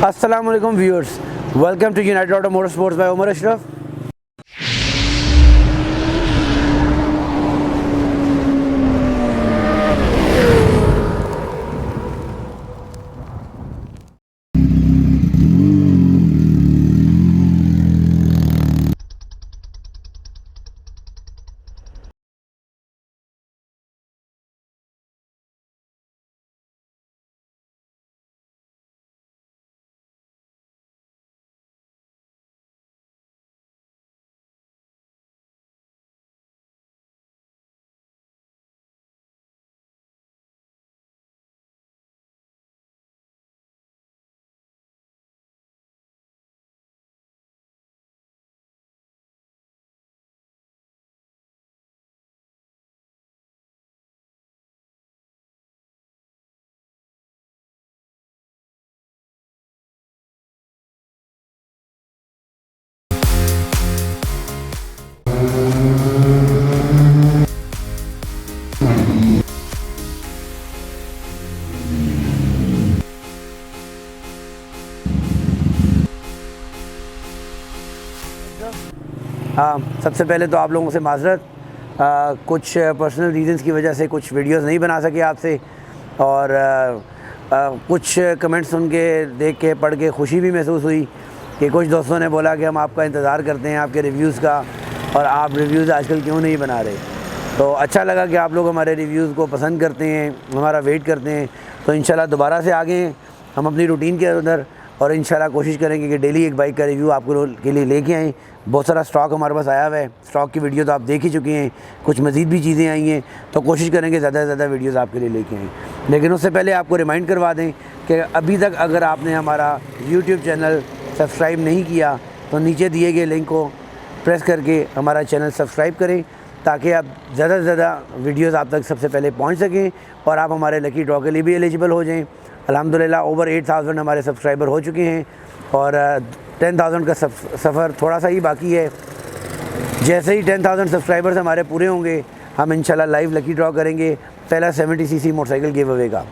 अस्सलाम वालेकुम viewers, welcome to United Auto Motorsports by Umar Ashraf. सबसे पहले तो आप लोगों से माज़रत, कुछ पर्सनल रीज़न्स की वजह से कुछ वीडियोस नहीं बना सके आपसे, और कुछ कमेंट्स सुन के देख के पढ़ के खुशी भी महसूस हुई कि कुछ दोस्तों ने बोला कि हम आपका इंतज़ार करते हैं आपके रिव्यूज़ का, और आप रिव्यूज़ आजकल क्यों नहीं बना रहे। तो अच्छा लगा कि आप लोग हमारे रिव्यूज़ को पसंद करते हैं, हमारा वेट करते हैं। तो इंशाल्लाह दोबारा से आगे हम अपनी रूटीन के अंदर, और इंशाल्लाह कोशिश करेंगे कि डेली एक बाइक का रिव्यू आपको के लिए लेके आएँ। बहुत सारा स्टॉक हमारे पास आया हुआ है, स्टॉक की वीडियो तो आप देख ही चुके हैं, कुछ मज़ीद भी चीज़ें आई हैं, तो कोशिश करेंगे ज़्यादा से ज़्यादा वीडियोज़ आपके लिए लेके आएँ। लेकिन उससे पहले आपको रिमाइंड करवा दें कि अभी तक अगर आपने हमारा यूट्यूब चैनल सब्सक्राइब नहीं किया तो नीचे दिए गए लिंक को प्रेस करके हमारा चैनल सब्सक्राइब करें, ताकि आप ज़्यादा से ज़्यादा वीडियोज़ आप तक सबसे पहले पहुँच सकें और आप हमारे लकी ड्रॉ के लिए भी एलिजिबल हो जाएँ। अल्हम्दुलिल्लाह ओवर 8000 हमारे सब्सक्राइबर हो चुके हैं, और 10,000 का सफ़र थोड़ा सा ही बाकी है। जैसे ही 10,000 सब्सक्राइबर्स हमारे पूरे होंगे, हम इंशाल्लाह लाइव लकी ड्रॉ करेंगे पहला 70 सीसी मोटरसाइकिल गिव अवे का,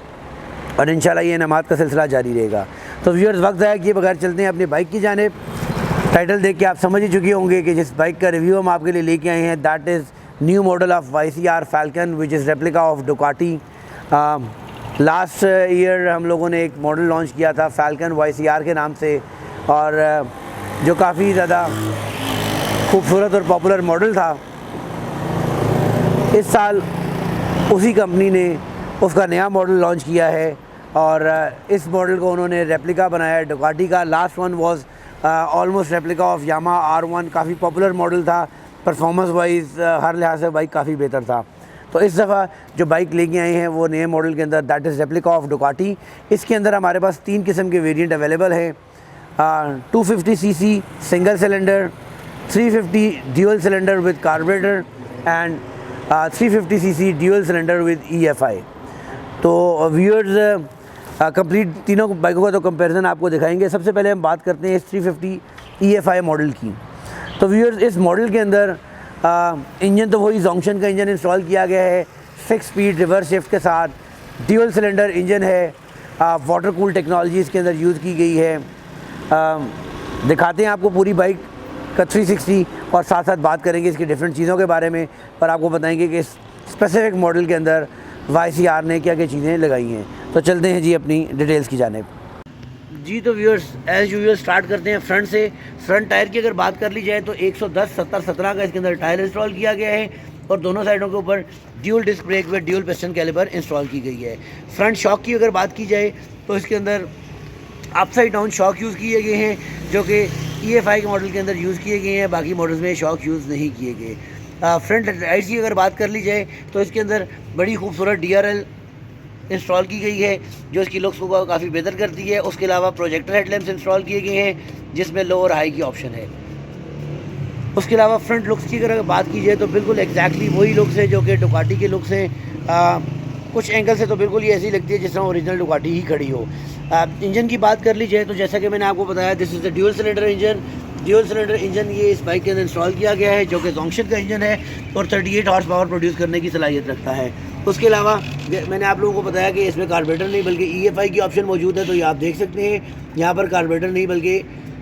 और इंशाल्लाह ये इनामात का सिलसिला जारी रहेगा। तो व्यूअर्स, वक्त ज़ाया किए बगैर चलते हैं अपनी बाइक की जानिब। टाइटल देख के आप समझ ही चुके होंगे कि जिस बाइक का रिव्यू हम आपके लिए लेके आए हैं, that is new model of YCR falcon, which is replica of Ducati. Last year हम लोगों ने एक मॉडल लॉन्च किया था फैल्कन YCR के नाम से, और जो काफ़ी ज़्यादा खूबसूरत और पॉपुलर मॉडल था। इस साल उसी कंपनी ने उसका नया मॉडल लॉन्च किया है, और इस मॉडल को उन्होंने रेप्लिका बनाया है डुकाटी का। Last one was almost replica of Yamaha R1, काफ़ी पॉपुलर मॉडल था, परफॉर्मेंस वाइज हर लिहाज से बाइक काफ़ी बेहतर था। तो इस दफ़ा जो बाइक लेके आए हैं वो नए मॉडल के अंदर, that is replica of Ducati. इसके अंदर हमारे पास 3 किस्म के वेरिएंट अवेलेबल हैं। 250 CC single cylinder, 350 dual cylinder with carburettor, and 350 CC dual cylinder with EFI। तो व्यूअर्स, कंप्लीट तीनों बाइकों का तो कंपैरिजन आपको दिखाएंगे। सबसे पहले हम बात करते हैं इस 350 EFI मॉडल की। तो व्यूअर्स, इस मॉडल के अंदर इंजन तो वही जोंक्शन का इंजन इंस्टॉल किया गया है 6 स्पीड रिवर्स शिफ्ट के साथ। ड्यूअल सिलेंडर इंजन है, वाटर कूल टेक्नोलॉजी इसके अंदर यूज़ की गई है। दिखाते हैं आपको पूरी बाइक का 360, और साथ साथ बात करेंगे इसकी डिफरेंट चीज़ों के बारे में, और आपको बताएंगे कि इस स्पेसिफिक मॉडल के अंदर YCR ने क्या क्या चीज़ें लगाई हैं। तो चलते हैं जी अपनी डिटेल्स की जानिब जी। तो व्यूअर्स, एज़ यूजुअल स्टार्ट करते हैं फ्रंट से। फ्रंट टायर की अगर बात कर ली जाए तो 110 70 17 का इसके अंदर टायर इंस्टॉल किया गया है, और दोनों साइडों के ऊपर ड्यूल डिस्क ब्रेक व ड्यूल पिस्टन कैलिपर इंस्टॉल की गई है। फ्रंट शॉक की अगर बात की जाए तो इसके अंदर अपसाइड डाउन शॉक यूज़ किए गए हैं, जो कि EFI के मॉडल के अंदर यूज़ किए गए हैं, बाकी मॉडल्स में शॉक यूज़ नहीं किए गए। फ्रंट लाइट्स की अगर बात कर ली जाए तो इसके अंदर बड़ी खूबसूरत DRL इंस्टॉल की गई है, जो इसकी लुक्स को काफ़ी बेहतर करती है। उसके अलावा प्रोजेक्टर हेडलैम्प्स इंस्टॉल किए गए हैं, जिसमें लो और हाई की ऑप्शन है। उसके अलावा फ्रंट लुक्स की अगर बात की जाए तो बिल्कुल एग्जैक्टली वही लुक्स है जो कि डुकाटी के लुक्स हैं। कुछ एंगल से तो बिल्कुल ही ऐसी लगती है जिस तरह ओरिजिनल डुकाटी ही खड़ी हो। इंजन की बात कर ली जाए तो जैसा कि मैंने आपको बताया, this is the dual cylinder engine. Dual cylinder engine ये इस बाइक के अंदर इंस्टॉल किया गया है, जो कि जोंक्शन का इंजन है और 38 हॉर्स पावर प्रोड्यूस करने की सलाहियत रखता है। उसके अलावा मैंने आप लोगों को बताया कि इसमें कार्बोरेटर नहीं बल्कि EFI की ऑप्शन मौजूद है, तो ये आप देख सकते हैं यहाँ पर कार्बोरेटर नहीं बल्कि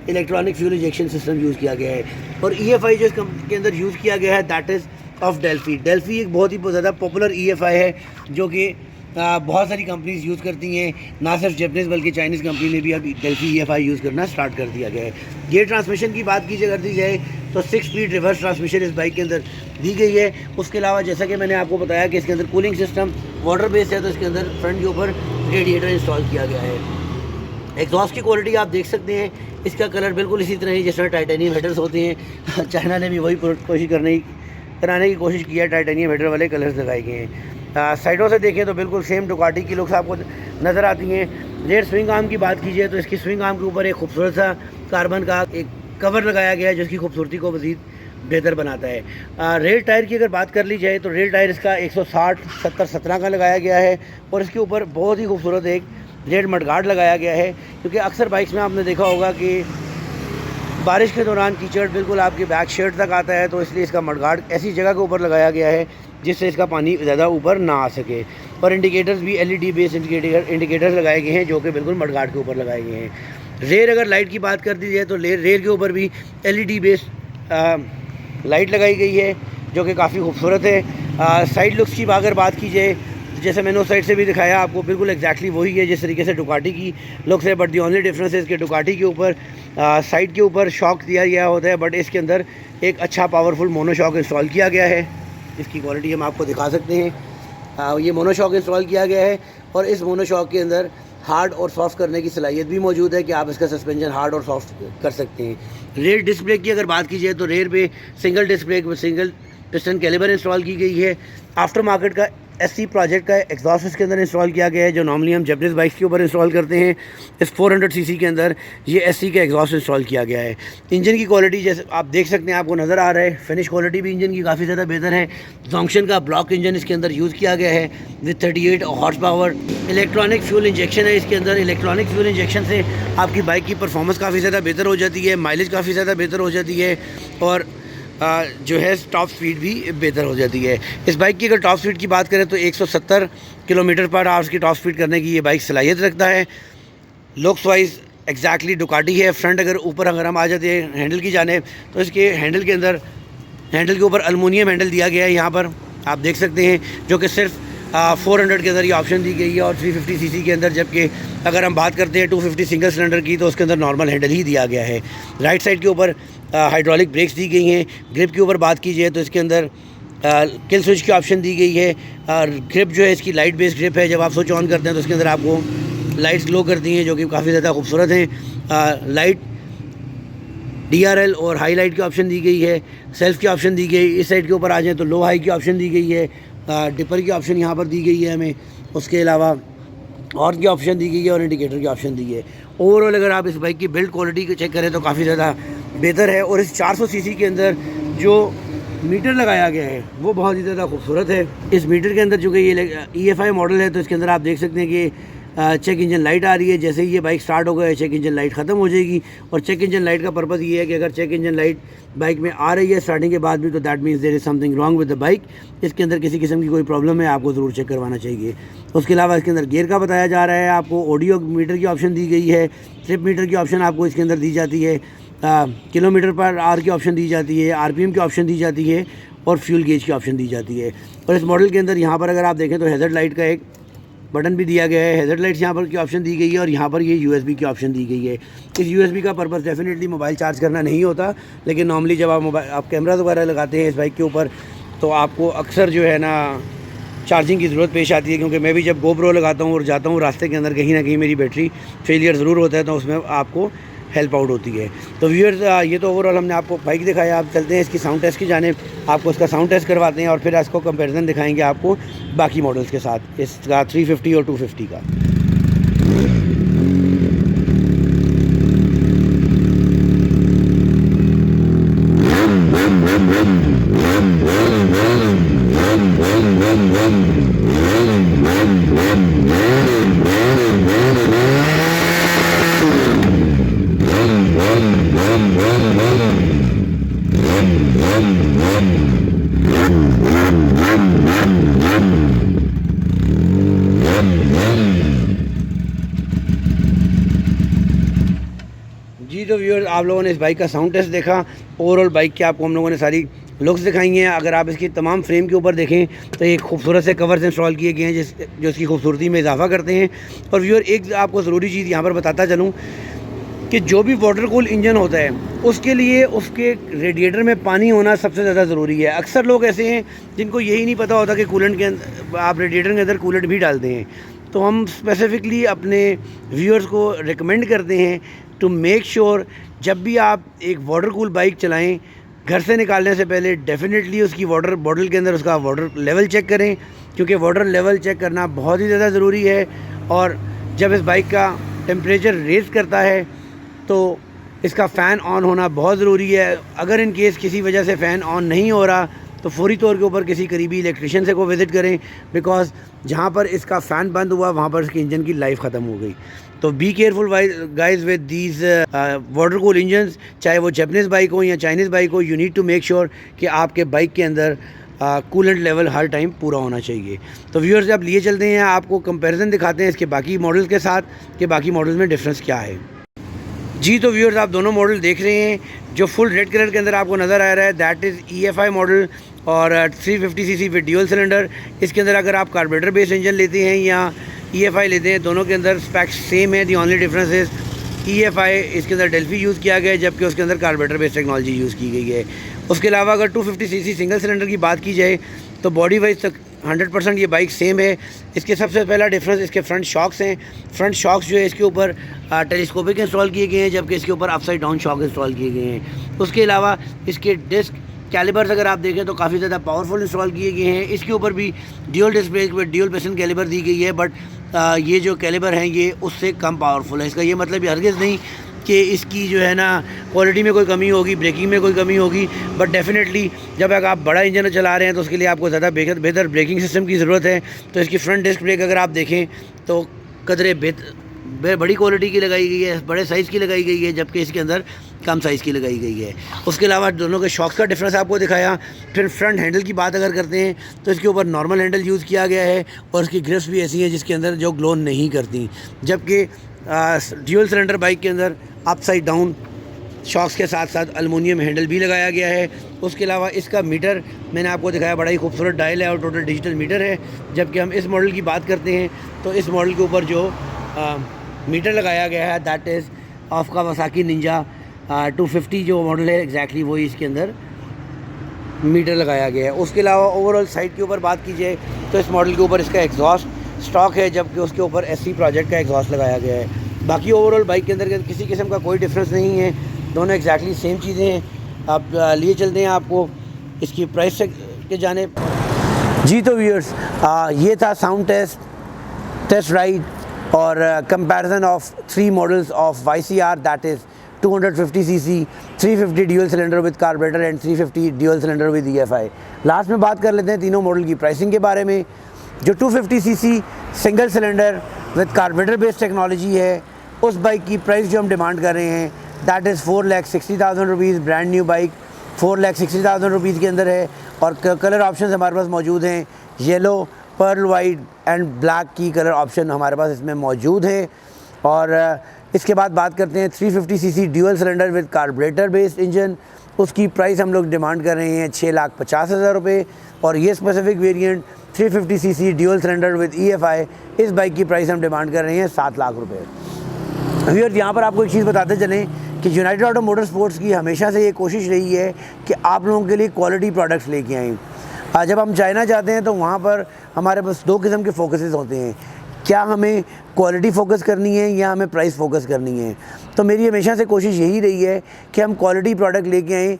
electronic fuel injection system use किया गया है। और EFI जो इसके अंदर यूज़ किया गया है that is of Delphi. Delphi एक बहुत ही ज़्यादा पॉपुलर EFI है जो कि बहुत सारी कंपनीज यूज़ करती हैं, ना सिर्फ जापानीज़ बल्कि चाइनीज़ कंपनी ने भी अब डेल्फी EFI यूज़ करना स्टार्ट कर दिया गया है। गियर ट्रांसमिशन की बात कर दी जाए तो 6 स्पीड रिवर्स ट्रांसमिशन इस बाइक के अंदर दी गई है। उसके अलावा जैसा कि मैंने आपको बताया कि इसके अंदर कूलिंग सिस्टम वाटर बेस्ड है, तो इसके अंदर फ्रंट के ऊपर रेडिएटर इंस्टॉल किया गया है। एग्जॉस्ट की क्वालिटी आप देख सकते हैं, इसका कलर बिल्कुल इसी तरह ही जिस तरह टाइटेनियम हेडर्स होते हैं। चाइना ने भी वही कोशिश कराने की कोशिश की है, टाइटेनियम हेडर वाले कलर्स लगाए गए हैं। साइडों से देखें तो बिल्कुल सेम डुकाटी की लुक्स आपको नज़र आती हैं। रेयर स्विंग आर्म की बात कीजिए तो इसकी स्विंग आर्म के ऊपर एक खूबसूरत सा कार्बन का एक कवर लगाया गया है जिसकी खूबसूरती को मज़ीद बेहतर बनाता है। रेल टायर की अगर बात कर ली जाए तो रेल टायर इसका 160/70/17 का लगाया गया है और इसके ऊपर बहुत ही खूबसूरत एक रेड मडगार्ड लगाया गया है, क्योंकि अक्सर बाइक्स में आपने देखा होगा कि बारिश के दौरान कीचड़ बिल्कुल आपके बैक शर्ट तक आता है, तो इसलिए इसका मडगार्ड ऐसी जगह के ऊपर लगाया गया है जिससे इसका पानी ज़्यादा ऊपर ना आ सके। और इंडिकेटर्स भी LED बेस्ड इंडिकेटर्स लगाए गए हैं जो कि बिल्कुल मडगार्ड के ऊपर लगाए गए हैं। रेयर अगर लाइट की बात कर दी जाए तो रेयर के ऊपर भी LED बेस्ड लाइट लगाई गई है जो कि काफ़ी खूबसूरत है। साइड लुक्स की अगर बात की जाए जैसे मैंने उस साइड से भी दिखाया आपको, बिल्कुल एग्जैक्टली वही है जिस तरीके से डुकाटी की लुक्स है, बट दी ओनली डिफरेंस है कि डुकाटी के ऊपर साइड के ऊपर शॉक दिया गया होता है, बट इसके अंदर एक अच्छा पावरफुल मोनो शॉक इंस्टॉल किया गया है। इसकी क्वालिटी हम आपको दिखा सकते हैं। ये मोनो शॉक इंस्टॉल किया गया है और इस मोनो शॉक के अंदर हार्ड और सॉफ्ट करने की सलाहियत भी मौजूद है कि आप इसका सस्पेंशन हार्ड और सॉफ्ट कर सकते हैं। रेयर डिस्क ब्रेक की अगर बात की जाए तो रेयर पे single disc brake single piston caliper install की गई है। आफ्टर मार्केट का SC प्रोजेक्ट का एग्जॉस्ट इसके अंदर इंस्टॉल किया गया है जो नॉर्मली हम जापानीज़ बाइक्स के ऊपर इंस्टॉल करते हैं। इस 400 cc के अंदर ये SC का एग्जॉस्ट इंस्टॉल किया गया है। इंजन की क्वालिटी जैसे आप देख सकते हैं आपको नज़र आ रहा है, फिनिश क्वालिटी भी इंजन की काफ़ी ज़्यादा बेहतर है। जोंक्शन का ब्लॉक इंजन इसके अंदर यूज़ किया गया है with 38 horse power. Electronic fuel injection है इसके अंदर। इलेक्ट्रॉनिक फ्यूल इंजेक्शन से आपकी बाइक की परफॉर्मेंस काफ़ी ज़्यादा बेहतर हो जाती है, माइलेज काफ़ी ज़्यादा बेहतर हो जाती है और जो है टॉप स्पीड भी बेहतर हो जाती है। इस बाइक की अगर टॉप स्पीड की बात करें तो 170 km/h की टॉप स्पीड करने की ये बाइक सलाहियत रखता है। लुक्स वाइज एग्जैक्टली डुकाटी है। फ्रंट अगर हम आ जाते हैं हैंडल की जाने तो इसके हैंडल के ऊपर एलुमिनियम हैंडल दिया गया है, यहाँ पर आप देख सकते हैं, जो कि सिर्फ 400 के अंदर ये ऑप्शन दी गई है और 350 cc के अंदर, जबकि अगर हम बात करते हैं 250 सिंगल सिलेंडर की तो उसके अंदर नॉर्मल हैंडल ही दिया गया है। राइट साइड के ऊपर हाइड्रोलिक ब्रेक्स दी गई हैं। ग्रिप के ऊपर बात की जाए तो इसके अंदर किल स्विच की ऑप्शन दी गई है। और ग्रिप जो है इसकी लाइट बेस्ड ग्रिप है, जब आप स्विच ऑन करते हैं तो उसके अंदर आपको लाइट्स ग्लो करती हैं जो कि काफ़ी ज़्यादा खूबसूरत हैं। लाइट DRL और हाई लाइट की ऑप्शन दी गई है, सेल्फ की ऑप्शन दी गई। इस साइड के ऊपर आ जाए तो लो हाई की ऑप्शन दी गई है, डिपर की ऑप्शन यहाँ पर दी गई है हमें। उसके अलावा हॉर्न की ऑप्शन दी गई है और इंडिकेटर की ऑप्शन दी है। ओवरऑल अगर आप इस बाइक की बिल्ड क्वालिटी को चेक करें तो काफ़ी ज़्यादा बेहतर है और इस 400 cc के अंदर जो मीटर लगाया गया है वो बहुत ही ज़्यादा खूबसूरत है। इस मीटर के अंदर चूँकि ये EFI मॉडल है तो इसके अंदर आप देख सकते हैं कि चेक इंजन लाइट आ रही है। जैसे ही ये बाइक स्टार्ट होगा चेक इंजन लाइट ख़त्म हो जाएगी और चेक इंजन लाइट का पर्पज़ ये है कि अगर चेक इंजन लाइट बाइक में आ रही है स्टार्टिंग के बाद भी तो that means there is something wrong with the bike. इसके अंदर किसी किस्म की कोई प्रॉब्लम है, आपको ज़रूर चेक करवाना चाहिए। उसके अलावा इसके अंदर गियर का बताया जा रहा है, आपको ऑडियो मीटर की ऑप्शन दी गई है, ट्रिप मीटर की ऑप्शन आपको इसके अंदर दी जाती है, km/h की ऑप्शन दी जाती है, RPM की ऑप्शन दी जाती है और फ्यूल गेज की ऑप्शन दी जाती है। और इस मॉडल के अंदर यहाँ पर अगर आप देखें तो हैज़र्ड लाइट का एक बटन भी दिया गया है। हैज़र्ड लाइट्स यहाँ पर की ऑप्शन दी गई है और यहाँ पर ये USB की ऑप्शन दी गई है। इस USB का पर्पस डेफिनेटली मोबाइल चार्ज करना नहीं होता, लेकिन नॉर्मली जब आप कैमरा वगैरह लगाते हैं इस बाइक के ऊपर तो आपको अक्सर जो है ना चार्जिंग की ज़रूरत पेश आती है, क्योंकि मैं भी जब GoPro लगाता हूँ और जाता हूँ रास्ते के अंदर कहीं ना कहीं मेरी बैटरी फेलियर ज़रूर होता है, तो उसमें आपको हेल्प आउट होती है। तो व्यूअर्स ये तो ओवरऑल हमने आपको बाइक दिखाया। आप चलते हैं इसकी साउंड टेस्ट की जाने, आपको इसका साउंड टेस्ट करवाते हैं और फिर इसको कंपैरिजन दिखाएंगे आपको बाकी मॉडल्स के साथ, इसका 350 और 250 का। जी तो व्यूअर्स, आप लोगों ने इस बाइक का साउंड टेस्ट देखा। ओवरऑल बाइक की आपको हम लोगों ने सारी लुक्स दिखाई हैं। अगर आप इसकी तमाम फ्रेम के ऊपर देखें तो एक खूबसूरत से कवर्स इंस्टॉल किए गए हैं जो इसकी खूबसूरती में इजाफा करते हैं। और व्यूअर, एक आपको ज़रूरी चीज़ यहाँ पर बताता चलूँ कि जो भी वाटर कूल इंजन होता है उसके लिए उसके रेडिएटर में पानी होना सबसे ज़्यादा ज़रूरी है। अक्सर लोग ऐसे हैं जिनको यही नहीं पता होता कि कूलेंट के अंदर आप रेडिएटर के अंदर कूलेंट भी डालते हैं। तो हम स्पेसिफ़िकली अपने व्यूअर्स को रिकमेंड करते हैं टू मेक श्योर जब भी आप एक वाटर कूल बाइक चलाएं, घर से निकालने से पहले डेफिनेटली उसकी वाटर बॉटल के अंदर उसका वाटर लेवल चेक करें, क्योंकि वाटर लेवल चेक करना बहुत ही ज़्यादा ज़रूरी है। और जब इस बाइक का टेम्परेचर रेज़ करता है तो इसका फ़ैन ऑन होना बहुत ज़रूरी है। अगर इन केस किसी वजह से फ़ैन ऑन नहीं हो रहा तो फौरी तौर के ऊपर किसी करीबी इलेक्ट्रिशियन से को विज़िट करें, बिकॉज़ जहाँ पर इसका फ़ैन बंद हुआ वहाँ पर इसके इंजन की लाइफ ख़त्म हो गई। तो be careful guys with these water cool engines, चाहे वो जैपनीज़ बाइक हो या चाइनीज़ बाइक हो। You need to make sure कि आपके बाइक के अंदर कूलेंट लेवल हर टाइम पूरा होना चाहिए। तो व्यूअर्स, अब लिए चलते हैं, आपको कंपैरिजन दिखाते हैं इसके बाकी मॉडल्स के साथ कि बाकी मॉडल्स में डिफरेंस क्या है। जी तो व्यूअर्स, आप दोनों मॉडल देख रहे हैं। जो फुल रेड कलर के अंदर आपको नज़र आ रहा है दैट इज़ EFI मॉडल और 350 cc विद ड्यूल सिलेंडर। इसके अंदर अगर आप कार्बोरेटर बेस्ड इंजन लेते हैं या EFI लेते हैं, दोनों के अंदर स्पेक्स सेम है। The only difference is EFI इसके अंदर डेल्फी यूज़ किया गया है, जबकि उसके अंदर कार्बोरेटर बेस्ड टेक्नोलॉजी यूज़ की गई है। उसके अलावा अगर 250 cc सिंगल सिलेंडर की बात की जाए तो बॉडी वाइज तक 100% ये बाइक सेम है। इसके सबसे पहला डिफरेंस इसके फ्रंट शॉक्स हैं। फ्रंट शॉक्स जो है इसके ऊपर टेलीस्कोपिक इंस्टॉल किए गए हैं, जबकि इसके ऊपर अपसाइड डाउन शॉक इंस्टॉल किए गए हैं। उसके अलावा इसके डिस्क कैलिबर्स अगर आप देखें तो काफ़ी ज़्यादा पावरफुल इंस्टॉल किए गए हैं। इसके ऊपर भी ड्यूल डिस्क ब्रेक में ड्यूल पिस्टन कैलिबर दी गई है, बट ये जो कैलिबर हैं ये उससे कम पावरफुल है। इसका ये मतलब ये हरगिज़ नहीं कि इसकी जो है ना क्वालिटी में कोई कमी होगी, ब्रेकिंग में कोई कमी होगी, बट डेफिनेटली जब आप बड़ा इंजन चला रहे हैं तो उसके लिए आपको ज़्यादा बेहतर ब्रेकिंग सिस्टम की ज़रूरत है। तो इसकी फ्रंट डिस्क ब्रेक अगर आप देखें तो कदरे बड़ी क्वालिटी की लगाई गई है, बड़े साइज़ की लगाई गई है, जबकि इसके अंदर कम साइज़ की लगाई गई है। उसके अलावा दोनों के शॉक्स का डिफरेंस आपको दिखाया। फिर फ्रंट हैंडल की बात अगर करते हैं तो इसके ऊपर नॉर्मल हैंडल यूज़ किया गया है और इसकी ग्रिप्स भी ऐसी हैं जिसके अंदर जो ग्लो नहीं करती, जबकि ड्यूल सिलेंडर बाइक के अंदर अपसाइड डाउन शॉक्स के साथ साथ एलुमिनियम हैंडल भी लगाया गया है। उसके अलावा इसका मीटर मैंने आपको दिखाया, बड़ा ही खूबसूरत डायल है और टोटल डिजिटल मीटर है। जबकि हम इस मॉडल की बात करते हैं तो इस मॉडल के ऊपर जो मीटर लगाया गया है that is of Kawasaki Ninja 250 जो मॉडल है एग्जैक्टली वही इसके अंदर मीटर लगाया गया है। उसके अलावा ओवरऑल साइड के ऊपर बात की जाए तो इस मॉडल के ऊपर इसका एग्जॉस्ट स्टॉक है, जबकि उसके ऊपर SC प्रोजेक्ट का एग्जॉस्ट लगाया गया है। बाकी ओवरऑल बाइक के अंदर किसी किस्म का कोई डिफरेंस नहीं है, दोनों एग्जैक्टली सेम चीज़ें हैं। आप लिए चलते हैं आपको इसकी प्राइस के जाने। जी तो व्यूअर्स, ये था साउंड टेस्ट राइड और comparison of 3 models of YCR that is 250 cc, 350 dual cylinder with carburettor and 350 dual cylinder with EFI। Last में बात कर लेते हैं तीनों मॉडल की प्राइसिंग के बारे में। जो 250 cc single cylinder with carburettor based technology है, उस बाइक की प्राइस जो हम डिमांड कर रहे हैं that is 4,60,000 rupees. Brand new bike 4,60,000 rupees के अंदर है और कलर ऑप्शन हमारे पास मौजूद हैं। Yellow, pearl white and black की कलर ऑप्शन हमारे पास इसमें मौजूद है। और इसके बाद बात करते हैं 350 cc dual cylinder with carburettor based engine. उसकी प्राइस हम लोग डिमांड कर रहे हैं 6,50,000 रुपये और ये specific variant 350 cc dual cylinder with EFI, इस बाइक की प्राइस हम डिमांड कर रहे हैं 7 लाख रुपये। व्यूअर्स, यहाँ पर आपको एक चीज़ बताते चलें कि यूनाइटेड ऑटो मोटर स्पोर्ट्स की हमेशा से ये कोशिश रही है कि आप लोगों के लिए क्वालिटी प्रोडक्ट्स लेके आएँ। जब हम चाइना जाते हैं तो वहाँ पर हमारे पास 2 किस्म के फोकसेस होते हैं, क्या हमें क्वालिटी फ़ोकस करनी है या हमें प्राइस फ़ोकस करनी है। तो मेरी हमेशा से कोशिश यही रही है कि हम क्वालिटी प्रोडक्ट लेके आएँ,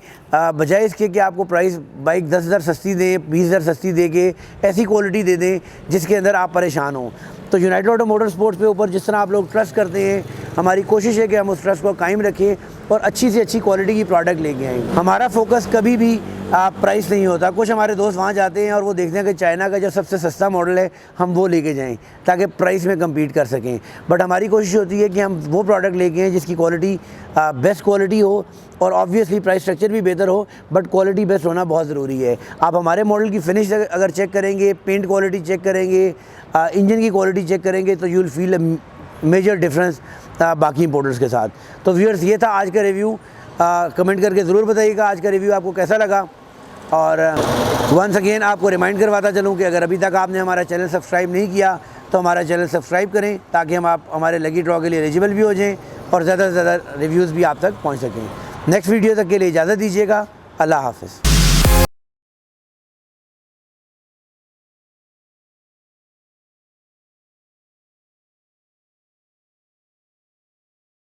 बजाय इसके कि आपको प्राइस बाइक 10,000 सस्ती दें, 20,000 सस्ती दे के ऐसी क्वालिटी दे दें जिसके अंदर आप परेशान हों। तो यूनाइटेड ऑटो मोटर स्पोर्ट्स पे ऊपर जिस तरह आप लोग ट्रस्ट करते हैं, हमारी कोशिश है कि हम उस ट्रस्ट को कायम रखें और अच्छी से अच्छी क्वालिटी की प्रोडक्ट लेके आएँ। हमारा फोकस कभी भी प्राइस नहीं होता। कुछ हमारे दोस्त वहाँ जाते हैं और वो देखते हैं कि चाइना का जो सबसे सस्ता मॉडल है हम वो लेके जाएं ताकि प्राइस में कम्पीट कर सकें, बट हमारी कोशिश होती है कि हम वो प्रोडक्ट लेके आएँ जिसकी क्वालिटी बेस्ट क्वालिटी हो और ऑब्वियसली प्राइस स्ट्रक्चर भी बेहतर हो, बट क्वालिटी बेस्ट होना बहुत ज़रूरी है। आप हमारे मॉडल की फिनिश अगर चेक करेंगे, पेंट क्वालिटी चेक करेंगे, इंजन की क्वालिटी चेक करेंगे तो you will feel a major difference बाकी इंपोर्टर्स के साथ। तो व्यूअर्स, ये था आज का रिव्यू। कमेंट करके ज़रूर बताइएगा आज का रिव्यू आपको कैसा लगा। और वंस अगेन आपको रिमाइंड करवाता चलूँ कि अगर अभी तक आपने हमारा चैनल सब्सक्राइब नहीं किया तो हमारा चैनल सब्सक्राइब करें, ताकि हम आप हमारे लकी ड्रॉ के लिए एलिजिबल भी हो जाएं और ज़्यादा से ज़्यादा रिव्यूज़ भी आप तक पहुँच सकें। नेक्स्ट वीडियो तक के लिए इजाज़त दीजिएगा। अल्लाह हाफ़िज़।